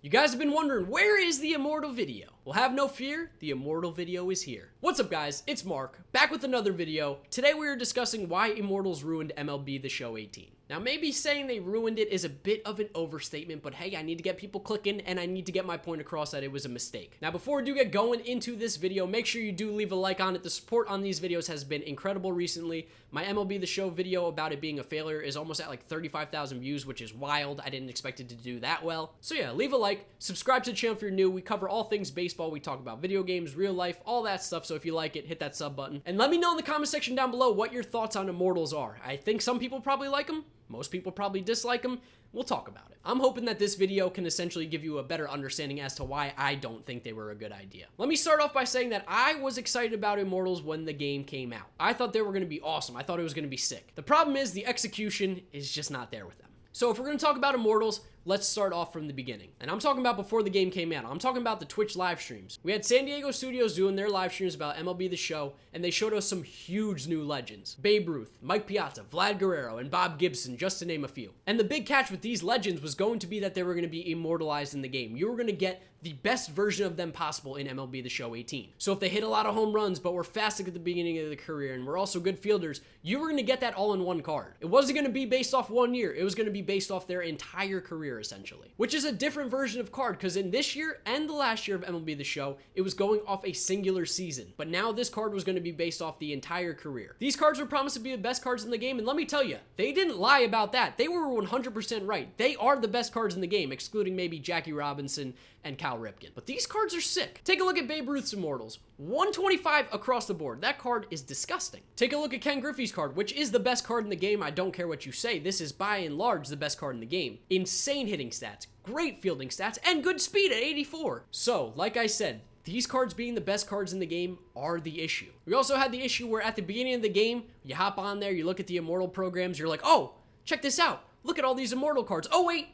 You guys have been wondering, where is the Immortal video? Well, have no fear, the Immortal video is here. What's up guys, it's Mark, back with another video. Today we are discussing why Immortals ruined MLB The Show 18. Now maybe saying they ruined it is a bit of an overstatement, but hey, I need to get people clicking and I need to get my point across that it was a mistake. Now before we do get going into this video, make sure you do leave a like on it. The support on these videos has been incredible recently. My MLB The Show video about it being a failure is almost at like 35,000 views, which is wild. I didn't expect it to do that well. So yeah, leave a like, subscribe to the channel if you're new. We cover all things baseball. We talk about video games, real life, all that stuff. So if you like it, hit that sub button. And let me know in the comment section down below what your thoughts on Immortals are. I think some people probably like them. Most people probably dislike them. We'll talk about it. I'm hoping that this video can essentially give you a better understanding as to why I don't think they were a good idea. Let me start off by saying that I was excited about Immortals when the game came out. I thought they were going to be awesome. I thought it was going to be sick. The problem is the execution is just not there with them. So if we're going to talk about Immortals, let's start off from the beginning. And I'm talking about before the game came out. I'm talking about the Twitch live streams. We had San Diego Studios doing their live streams about MLB The Show, and they showed us some huge new legends. Babe Ruth, Mike Piazza, Vlad Guerrero, and Bob Gibson, just to name a few. And the big catch with these legends was going to be that they were going to be immortalized in the game. You were going to get the best version of them possible in MLB The Show 18. So if they hit a lot of home runs, but were fast at the beginning of the career, and were also good fielders, you were going to get that all in one card. It wasn't going to be based off 1 year. It was going to be based off their entire career, essentially. Which is a different version of card, because in this year and the last year of MLB The Show, it was going off a singular season. But now this card was going to be based off the entire career. These cards were promised to be the best cards in the game, and let me tell you, they didn't lie about that. They were 100% right. They are the best cards in the game, excluding maybe Jackie Robinson and Cal Ripken. But these cards are sick. Take a look at Babe Ruth's Immortals. 125 across the board. That card is disgusting. Take a look at Ken Griffey's card, which is the best card in the game. I don't care what you say. This is by and large the best card in the game. Insane hitting stats, great fielding stats, and good speed at 84. So, like I said, these cards being the best cards in the game are the issue. We also had the issue where at the beginning of the game, you hop on there, you look at the Immortal programs, you're like, oh, check this out. Look at all these Immortal cards. Oh, wait.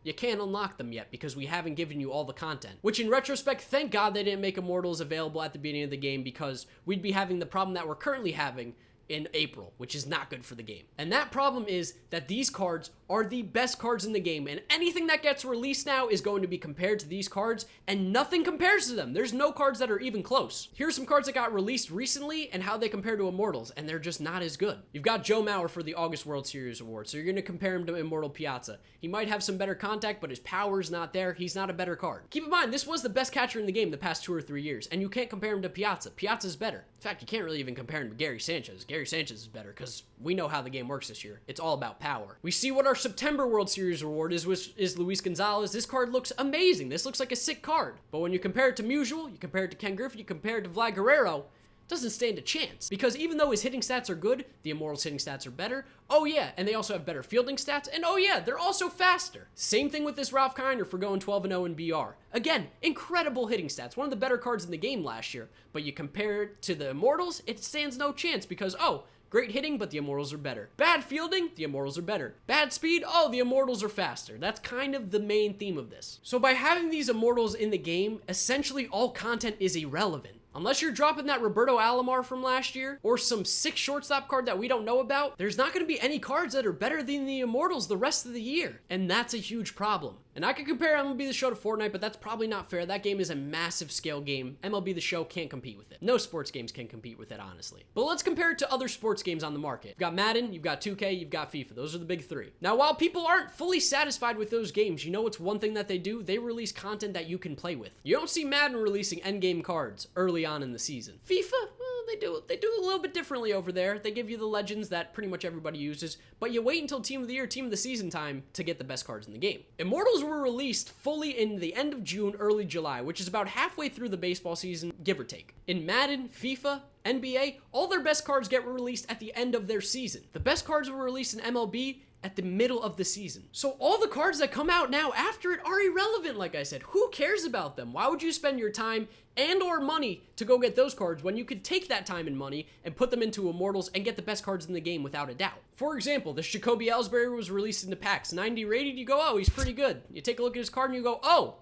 You can't unlock them yet because we haven't given you all the content. Which in retrospect, thank God they didn't make Immortals available at the beginning of the game, because we'd be having the problem that we're currently having in April, which is not good for the game. And that problem is that these cards are the best cards in the game, and anything that gets released now is going to be compared to these cards, and nothing compares to them. There's no cards that are even close. Here's some cards that got released recently and how they compare to Immortals, and they're just not as good. You've got Joe Mauer for the August World Series award, so you're going to compare him to Immortal Piazza. He might have some better contact, but his power's not there. He's not a better card. Keep in mind, this was the best catcher in the game the past 2 or 3 years, and you can't compare him to Piazza. Piazza's better. In fact, you can't really even compare him to Gary Sanchez. Gary Sanchez is better because we know how the game works this year. It's all about power. We see what our September World Series award is, which is Luis Gonzalez. This card looks amazing. This looks like a sick card. But when you compare it to Musial, you compare it to Ken Griffey, you compare it to Vlad Guerrero, doesn't stand a chance. Because even though his hitting stats are good, the Immortals hitting stats are better. Oh yeah, and they also have better fielding stats. And oh yeah, they're also faster. Same thing with this Ralph Kiner for going 12-0 in BR. Again, incredible hitting stats. One of the better cards in the game last year. But you compare it to the Immortals, it stands no chance because, oh, great hitting, but the Immortals are better. Bad fielding, the Immortals are better. Bad speed, oh, the Immortals are faster. That's kind of the main theme of this. So by having these Immortals in the game, essentially all content is irrelevant. Unless you're dropping that Roberto Alomar from last year, or some sick shortstop card that we don't know about, there's not going to be any cards that are better than the Immortals the rest of the year. And that's a huge problem. And I could compare MLB The Show to Fortnite, but that's probably not fair. That game is a massive scale game. MLB The Show can't compete with it. No sports games can compete with it, honestly. But let's compare it to other sports games on the market. You've got Madden, you've got 2K, you've got FIFA. Those are the big three. Now, while people aren't fully satisfied with those games, you know what's one thing that they do? They release content that you can play with. You don't see Madden releasing endgame cards early on in the season. FIFA, well, they do a little bit differently over there. They give you the legends that pretty much everybody uses, but you wait until Team of the Year, Team of the Season time to get the best cards in the game. Immortals were released fully in the end of June, early July, which is about halfway through the baseball season, give or take. In Madden, FIFA, NBA, all their best cards get released at the end of their season. The best cards were released in MLB at the middle of the season. So all the cards that come out now after it are irrelevant, like I said. Who cares about them? Why would you spend your time and or money to go get those cards when you could take that time and money and put them into Immortals and get the best cards in the game without a doubt? For example, this Jacoby Ellsbury was released into packs. 90 rated, you go, oh, he's pretty good. You take a look at his card and you go, oh,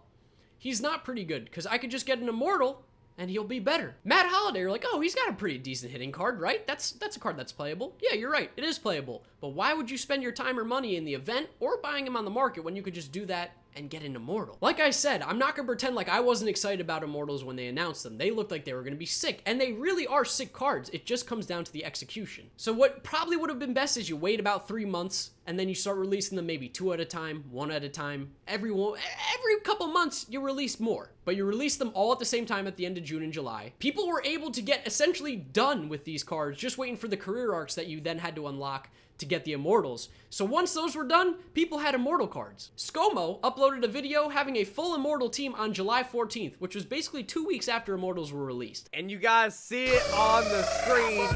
he's not pretty good because I could just get an Immortal and he'll be better. Matt Holliday, you're like, oh, he's got a pretty decent hitting card, right? That's a card that's playable. Yeah, you're right, it is playable. But why would you spend your time or money in the event or buying him on the market when you could just do that and get an Immortal. Like I said, I'm not gonna pretend like I wasn't excited about Immortals when they announced them. They looked like they were gonna be sick, and they really are sick cards. It just comes down to the execution. So what probably would have been best is you wait about 3 months, and then you start releasing them maybe 2 at a time, 1 at a time. Every couple months, you release more. But you release them all at the same time at the end of June and July. People were able to get essentially done with these cards, just waiting for the career arcs that you then had to unlock to get the Immortals. So once those were done, people had Immortal cards. ScoMo uploaded a video having a full Immortal team on July 14th, which was basically 2 weeks after Immortals were released. And you guys see it on the screen.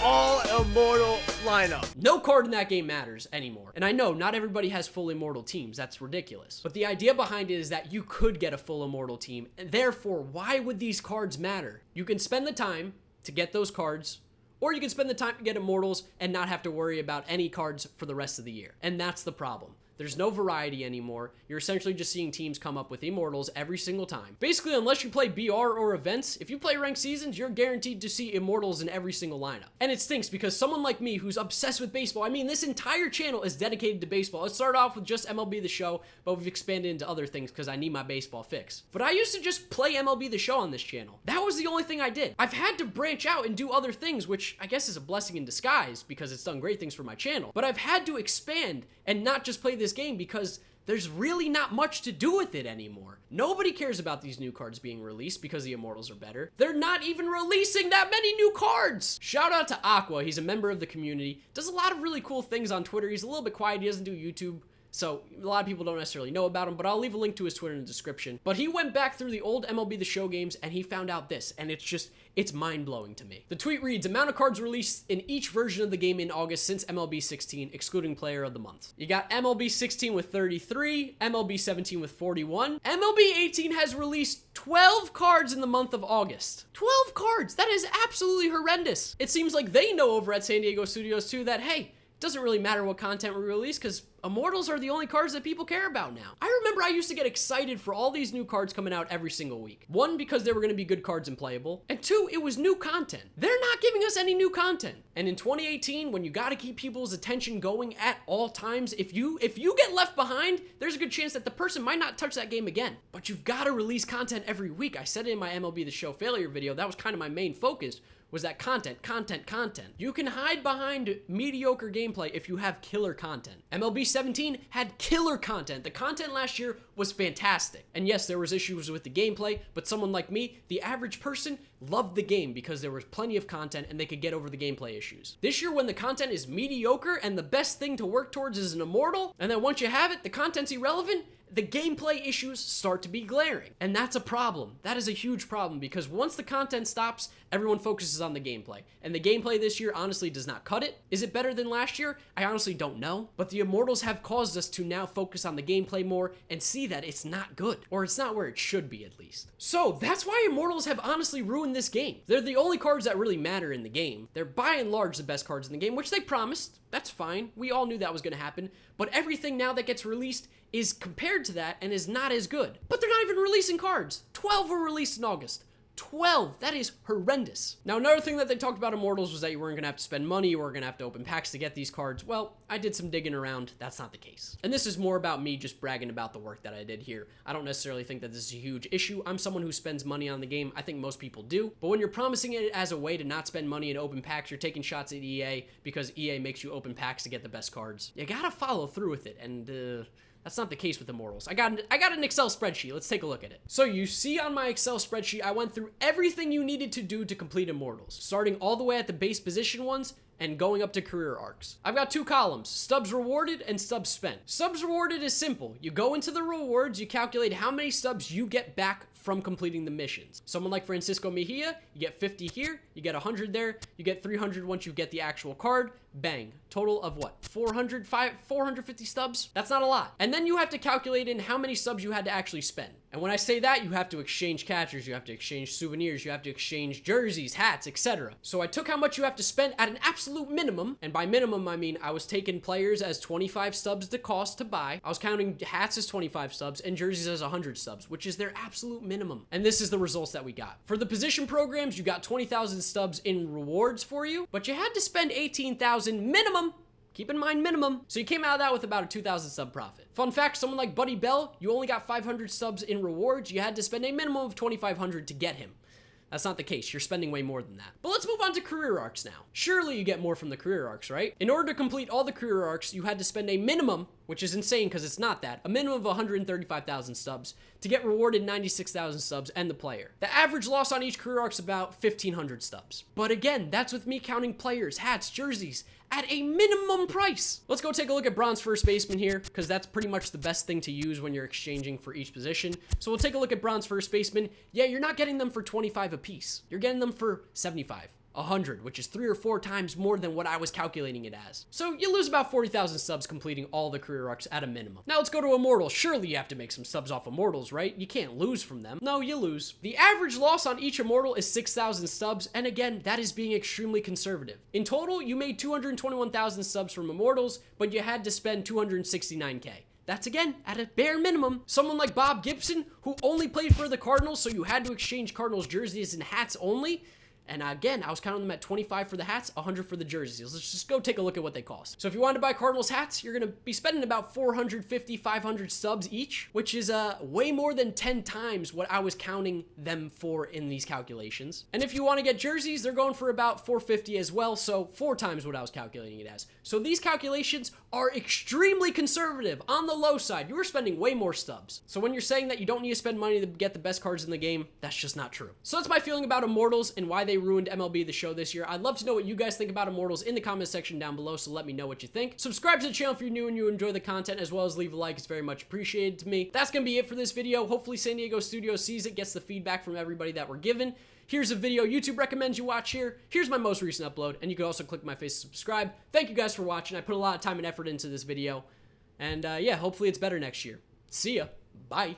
All Immortal lineup. No card in that game matters anymore. And I know not everybody has full Immortal teams. That's ridiculous. But the idea behind it is that you could get a full Immortal team. And therefore, why would these cards matter? You can spend the time to get those cards, or you can spend the time to get Immortals and not have to worry about any cards for the rest of the year. And that's the problem. There's no variety anymore. You're essentially just seeing teams come up with Immortals every single time. Basically, unless you play BR or events, if you play ranked seasons, you're guaranteed to see Immortals in every single lineup. And it stinks because someone like me who's obsessed with baseball, I mean, this entire channel is dedicated to baseball. It started off with just MLB The Show, but we've expanded into other things because I need my baseball fix. But I used to just play MLB The Show on this channel. That was the only thing I did. I've had to branch out and do other things, which I guess is a blessing in disguise because it's done great things for my channel. But I've had to expand and not just play this game because there's really not much to do with it anymore. Nobody cares about these new cards being released because the Immortals are better. They're not even releasing that many new cards. Shout out to Aqua. He's a member of the community. Does a lot of really cool things on Twitter. He's a little bit quiet. He doesn't do YouTube. So a lot of people don't necessarily know about him, but I'll leave a link to his Twitter in the description. But he went back through the old MLB The Show games and he found out this, and it's mind-blowing to me. The tweet reads, amount of cards released in each version of the game in August since MLB 16, excluding player of the month. You got MLB 16 with 33, MLB 17 with 41. MLB 18 has released 12 cards in the month of August. 12 cards! That is absolutely horrendous. It seems like they know over at San Diego Studios too that, hey, doesn't really matter what content we release because Immortals are the only cards that people care about now. I remember I used to get excited for all these new cards coming out every single week. 1, because they were going to be good cards and playable, and 2, it was new content. They're not giving us any new content. And in 2018, when you got to keep people's attention going at all times, if you get left behind, there's a good chance that the person might not touch that game again. But you've got to release content every week. I said it in my MLB The Show failure video. That was kind of my main focus. Was that content. You can hide behind mediocre gameplay if you have killer content. MLB 17 had killer content. The content last year was fantastic. And yes, there was issues with the gameplay, but someone like me, the average person, loved the game because there was plenty of content and they could get over the gameplay issues. This year when the content is mediocre and the best thing to work towards is an Immortal, and then once you have it, the content's irrelevant, the gameplay issues start to be glaring. And that's a problem. That is a huge problem because once the content stops, everyone focuses on the gameplay. And the gameplay this year honestly does not cut it. Is it better than last year? I honestly don't know. But the Immortals have caused us to now focus on the gameplay more and see that it's not good. Or it's not where it should be at least. So that's why Immortals have honestly ruined this game. They're the only cards that really matter in the game. They're by and large the best cards in the game, which they promised. That's fine. We all knew that was going to happen. But everything now that gets released is compared to that and is not as good. But they're not even releasing cards. 12 were released in August. 12. That is horrendous. Now, another thing that they talked about Immortals was that you weren't going to have to spend money, you were going to have to open packs to get these cards. Well, I did some digging around. That's not the case. And this is more about me just bragging about the work that I did here. I don't necessarily think that this is a huge issue. I'm someone who spends money on the game. I think most people do. But when you're promising it as a way to not spend money and open packs, you're taking shots at EA because EA makes you open packs to get the best cards. You gotta follow through with it. And, that's not the case with Immortals. I got an Excel spreadsheet. Let's take a look at it. So you see on my Excel spreadsheet, I went through everything you needed to do to complete Immortals, starting all the way at the base position ones and going up to career arcs. I've got 2 columns, stubs rewarded and stubs spent. Stubs rewarded is simple. You go into the rewards, you calculate how many stubs you get back from completing the missions. Someone like Francisco Mejia, you get 50 here, you get 100 there, you get 300 once you get the actual card, bang. Total of what? 450 stubs? That's not a lot. And then you have to calculate in how many stubs you had to actually spend. And when I say that, you have to exchange catchers, you have to exchange souvenirs, you have to exchange jerseys, hats, etc. So I took how much you have to spend at an absolute minimum, and by minimum I mean I was taking players as 25 stubs the cost to buy, I was counting hats as 25 stubs, and jerseys as 100 stubs, which is their absolute minimum. And this is the results that we got. For the position programs, you got 20,000 stubs in rewards for you, but you had to spend 18,000 minimum Keep in mind minimum. So you came out of that with about a 2,000 sub profit. Fun fact, someone like Buddy Bell, you only got 500 subs in rewards. You had to spend a minimum of 2,500 to get him. That's not the case. You're spending way more than that. But let's move on to career arcs now. Surely you get more from the career arcs, right? In order to complete all the career arcs, you had to spend a minimum, which is insane because it's not that, a minimum of 135,000 subs to get rewarded 96,000 subs and the player. The average loss on each career arc is about 1,500 subs. But again, that's with me counting players, hats, jerseys, at a minimum price. Let's go take a look at bronze first baseman here, because that's pretty much the best thing to use when you're exchanging for each position. So we'll take a look at bronze first baseman. Yeah, you're not getting them for 25 apiece. You're getting them for 75. 100, which is 3 or 4 times more than what I was calculating it as. So you lose about 40,000 subs completing all the career arcs at a minimum. Now let's go to Immortals. Surely you have to make some subs off Immortals, right? You can't lose from them. No, you lose. The average loss on each Immortal is 6,000 subs, and again, that is being extremely conservative. In total, you made 221,000 subs from Immortals, but you had to spend 269K. That's again at a bare minimum. Someone like Bob Gibson, who only played for the Cardinals, so you had to exchange Cardinals jerseys and hats only. And again, I was counting them at 25 for the hats, 100 for the jerseys. Let's just go take a look at what they cost. So if you wanted to buy Cardinals hats, you're going to be spending about 450, 500 subs each, which is way more than 10 times what I was counting them for in these calculations. And if you want to get jerseys, they're going for about 450 as well, so 4 times what I was calculating it as. So these calculations are extremely conservative. On the low side, you are spending way more subs. So when you're saying that you don't need to spend money to get the best cards in the game, that's just not true. So that's my feeling about Immortals and why they ruined MLB The Show this year. I'd love to know what you guys think about Immortals in the comment section down below, so let me know what you think. Subscribe to the channel if you're new and you enjoy the content, as well as leave a like. It's very much appreciated to me. That's gonna be it for this video. Hopefully San Diego Studio sees it, gets the feedback from everybody that we're given. Here's a video YouTube recommends you watch here. Here's my most recent upload, and you can also click my face to subscribe. Thank you guys for watching. I put a lot of time and effort into this video, and yeah, hopefully it's better next year. See ya. Bye.